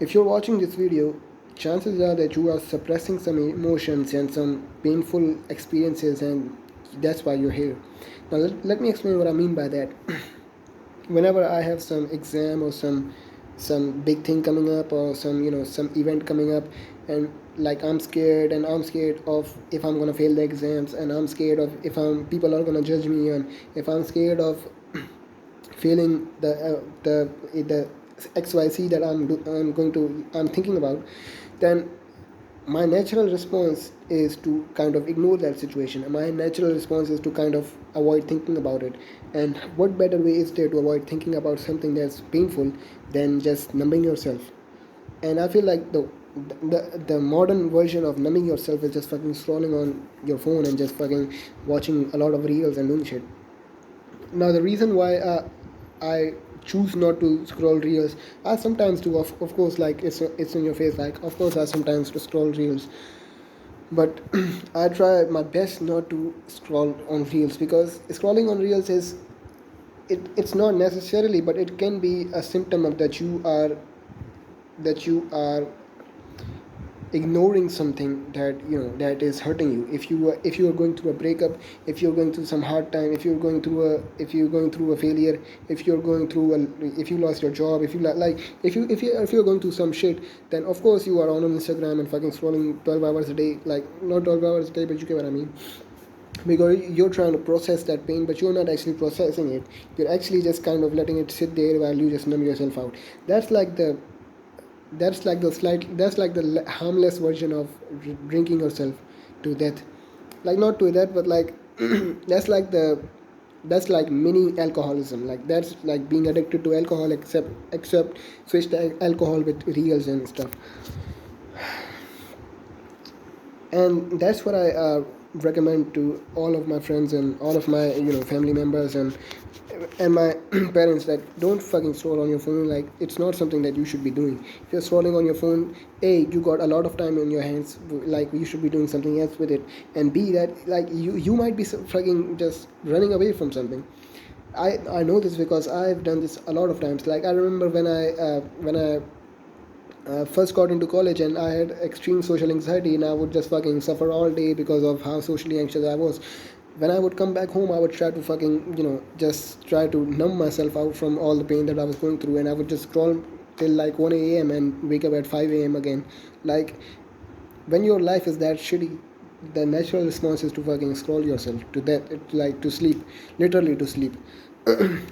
If you're watching this video, chances are that you are suppressing some emotions and some painful experiences, and that's why you're here. Now, let me explain what I mean by that. Whenever I have some exam or some big thing coming up, or some event coming up, and like I'm scared of if I'm gonna fail the exams, and I'm scared of if people are gonna judge me, and if I'm scared of failing the XYZ that I'm thinking about, then my natural response is to kind of ignore that situation. My natural response is to kind of avoid thinking about it. And what better way is there to avoid thinking about something that's painful than just numbing yourself? And I feel like the modern version of numbing yourself is just fucking scrolling on your phone and just fucking watching a lot of reels and doing shit. Now the reason why I choose not to scroll reels, I sometimes do, of course, like it's in your face, like of course I sometimes scroll reels, but I try my best not to scroll on reels, because scrolling on reels is, it's not necessarily, but it can be a symptom of that you are ignoring something that that is hurting you. If you are going through a breakup, if you're going through some hard time, if you're going through a failure, if you lost your job, if you're going through some shit, then of course you are on Instagram and fucking scrolling 12 hours a day, like not 12 hours a day, but you get what I mean, because you're trying to process that pain, but you're not actually processing it. You're actually just kind of letting it sit there while you just numb yourself out. that's like the that's like the harmless version of drinking yourself to death. Like not to death, but like that's like the that's like mini alcoholism. Like that's like being addicted to alcohol, except switch to alcohol with reals and stuff. And that's what I recommend to all of my friends and all of my family members and my parents, that don't fucking scroll on your phone. Like it's not something that you should be doing. If you're scrolling on your phone, A, you got a lot of time in your hands, like you should be doing something else with it. And B, that like you might be fucking just running away from something. I know this because I've done this a lot of times. Like I remember when I first got into college and I had extreme social anxiety, and I would just fucking suffer all day because of how socially anxious I was. When I would come back home, I would try to fucking, just try to numb myself out from all the pain that I was going through, and I would just scroll till like 1 a.m. and wake up at 5 a.m. again. Like, when your life is that shitty, the natural response is to fucking scroll yourself to that, like to sleep, literally to sleep.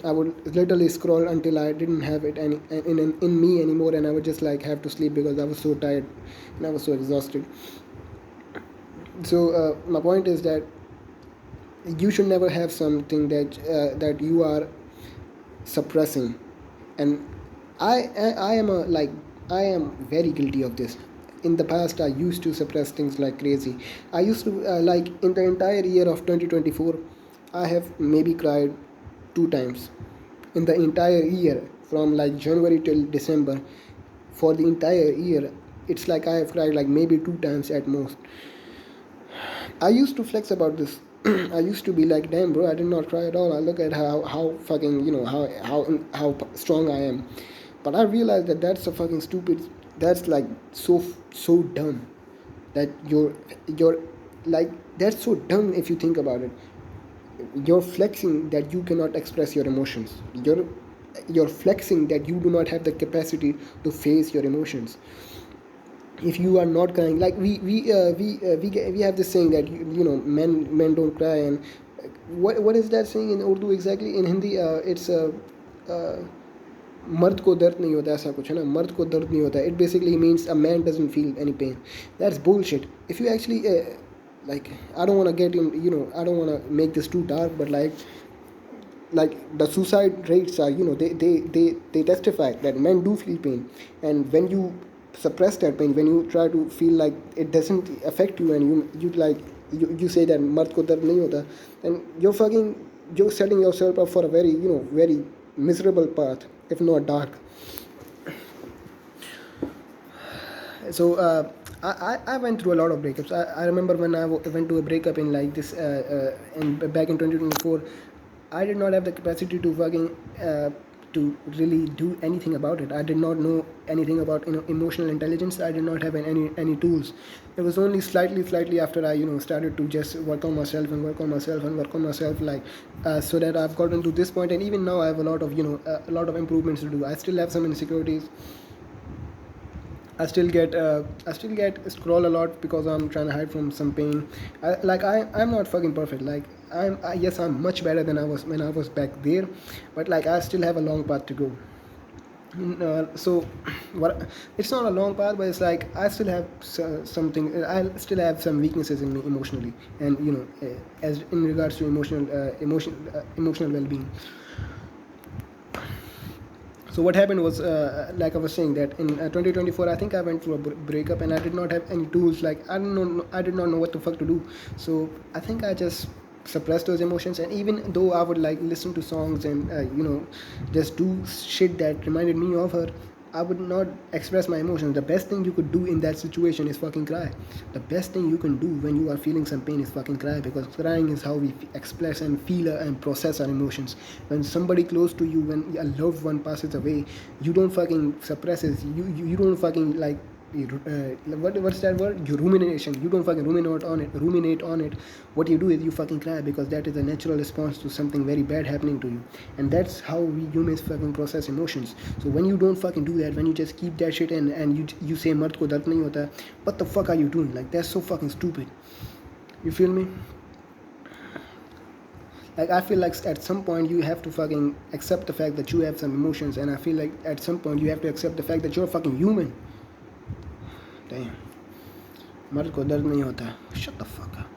I would literally scroll until I didn't have it in me anymore, and I would just like have to sleep because I was so tired and I was so exhausted. So my point is that you should never have something that you are suppressing. And I am a like I am very guilty of this. In the past, I used to suppress things like crazy. I used to like in the entire year of 2024, I have maybe cried 2 times in the entire year, from like January till December. For the entire year, it's like I have cried like maybe 2 times at most. I used to flex about this. I used to be like, damn, bro, I did not cry at all. I look at how fucking how strong I am. But I realized that that's a fucking stupid. That's like so dumb. That you're like that's so dumb if you think about it. You're flexing that you cannot express your emotions. You're flexing that you do not have the capacity to face your emotions. If you are not crying, like we have this saying that men don't cry. And what is that saying in Urdu exactly? In Hindi, it's मर्द को दर्द नहीं होता, ऐसा कुछ है ना, मर्द को दर्द नहीं होता. It basically means a man doesn't feel any pain. That's bullshit. If you actually like, I don't want to get in, I don't want to make this too dark, but like the suicide rates are, they testify that men do feel pain. And when you suppress that pain, when you try to feel like it doesn't affect you, and you say that mard ko dard nahi hota, and you're setting yourself up for a very very miserable path, if not dark. So I went through a lot of breakups. I remember when I went to a breakup in like this back in 2024. I did not have the capacity to fucking to really do anything about it. I did not know anything about emotional intelligence. I did not have any tools. It was only slightly after I started to just work on myself and work on myself and work on myself, like so that I've gotten to this point. And even now I have a lot of a lot of improvements to do. I still have some insecurities. I still get scroll a lot because I'm trying to hide from some pain. I'm not fucking perfect. Like yes, I'm much better than I was when I was back there, but like I still have a long path to go. So what, it's not a long path, but it's like I still have something. I still have some weaknesses in me emotionally, and as in regards to emotional well-being. So what happened was, like I was saying, that in 2024 I think I went through a breakup, and I did not have any tools. Like I did not know what the fuck to do. So I think I just suppressed those emotions. And even though I would like listen to songs and just do shit that reminded me of her, I would not express my emotions. The best thing you could do in that situation is fucking cry. The best thing you can do when you are feeling some pain is fucking cry, because crying is how we express and feel and process our emotions. When somebody close to you, when a loved one passes away, you don't fucking suppress it. You don't fucking like what's that word? You rumination. You don't fucking ruminate on it. Ruminate on it. What you do is you fucking cry, because that is a natural response to something very bad happening to you, and that's how we humans fucking process emotions. So when you don't fucking do that, when you just keep that shit in and you say "मर्द को दर्द नहीं होता," what the fuck are you doing? Like that's so fucking stupid. You feel me? Like I feel like at some point you have to fucking accept the fact that you have some emotions, and I feel like at some point you have to accept the fact that you're fucking human. Damn. मर्द को दर्द नहीं होता. Shut the fuck up.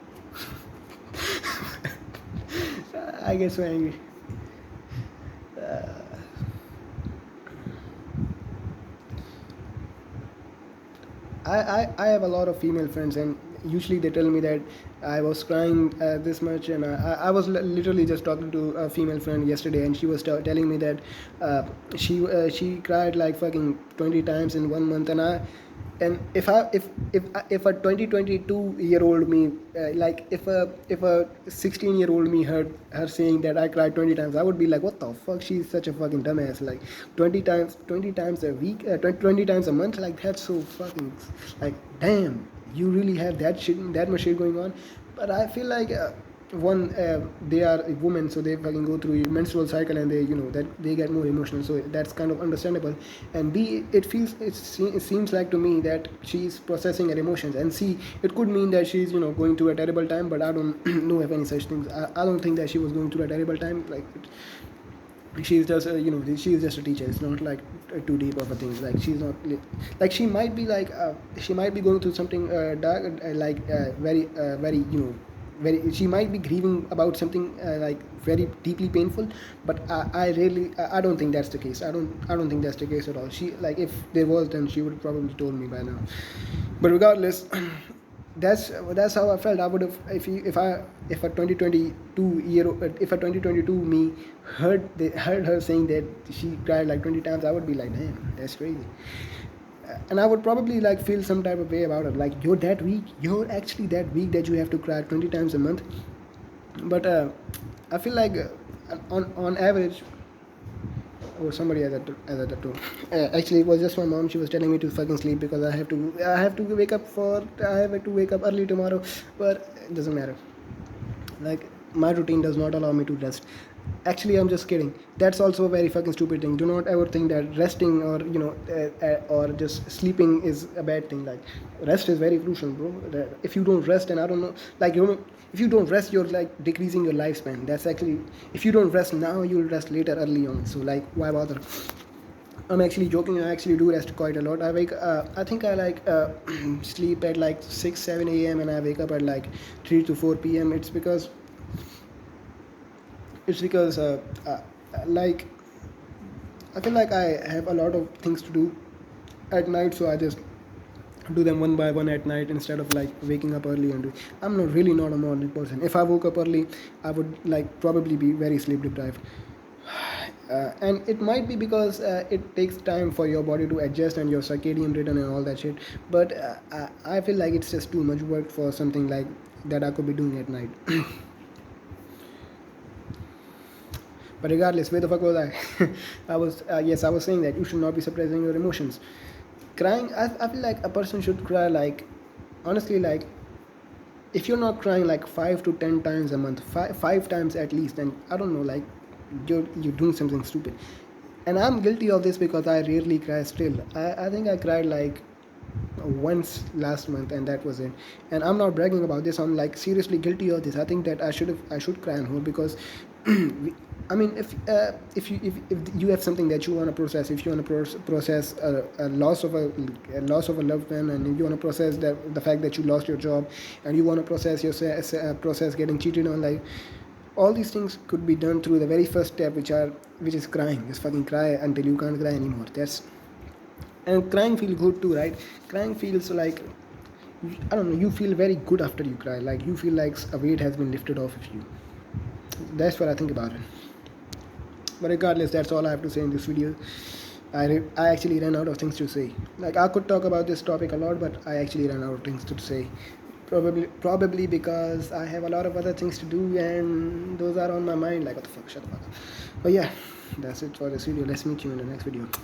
I get so angry. I have a lot of female friends, and usually they tell me that I was crying this much. And I was literally just talking to a female friend yesterday, and she was telling me that she cried like fucking 20 times in 1 month. And if a 2022-year-old me, like if a 16-year-old me heard her saying that I cried 20 times, I would be like, what the fuck, she's such a fucking dumbass. Like 20 times a week, 20 times a month, like that's so fucking, like, damn, you really have that much shit going on. But I feel like one, they are a woman, so they fucking go through a menstrual cycle, and they that they get more emotional, so that's kind of understandable. And b, it seems like to me that she's processing her emotions. And c, it could mean that she's going through a terrible time, but I don't know of any such things. I don't think that she was going through a terrible time. Like she's just she's just a teacher. It's not like too deep of a thing. Like she's not like, she might be like she might be going through something dark, very very, she might be grieving about something like very deeply painful. But I don't think that's the case. I don't think that's the case at all. She, like, if there was, then she would probably told me by now. But regardless, that's how I felt. I would have, if a 2022 me heard her saying that she cried like 20 times, I would be like, damn, that's crazy. And I would probably like feel some type of way about it. Like, you're that weak. You're actually that weak that you have to cry 20 times a month. But I feel like on average, or somebody has that too. Actually, it was just my mom. She was telling me to fucking sleep because I have to wake up early tomorrow. But it doesn't matter. Like, my routine does not allow me to rest. Actually, I'm just kidding. That's also a very fucking stupid thing. Do not ever think that resting or or just sleeping is a bad thing. Like, rest is very crucial, bro. If you don't rest, and I don't know, like, if you don't rest, you're like decreasing your lifespan. That's actually, if you don't rest now, you'll rest later early on. So like, why bother? I'm actually joking. I actually do rest quite a lot. I wake. I think I like sleep at like 6 7 a.m. and I wake up at like 3 to 4 p.m. It's because like, I feel like I have a lot of things to do at night, so I just do them one by one at night instead of like waking up early and do. I'm not a morning person. If I woke up early, I would like probably be very sleep deprived. And it might be because it takes time for your body to adjust and your circadian rhythm and all that shit. But I feel like it's just too much work for something like that I could be doing at night. But regardless, where the fuck was I? I was saying that you should not be suppressing your emotions. Crying, I feel like a person should cry like, honestly, like if you're not crying like 5 to 10 times a month, five times at least, then I don't know, like you're doing something stupid. And I'm guilty of this because I rarely cry still. I think I cried like once last month, and that was it. And I'm not bragging about this, I'm like seriously guilty of this. I think that I should cry more because I mean, if you have something that you want to process, if you want to process a loss of a loss of a loved one, and if you want to process the fact that you lost your job, and you want to process your process getting cheated on, like all these things could be done through the very first step, which is crying. Just fucking cry until you can't cry anymore. That's And crying feels good too, right? Crying feels like, I don't know, you feel very good after you cry. Like you feel like a weight has been lifted off of you. That's what I think about it. But regardless, that's all I have to say in this video. I actually ran out of things to say. Like I could talk about this topic a lot, but I actually ran out of things to say. Probably because I have a lot of other things to do, and those are on my mind. Like what the fuck, shut the fuck up. But yeah, that's it for this video. Let's meet you in the next video.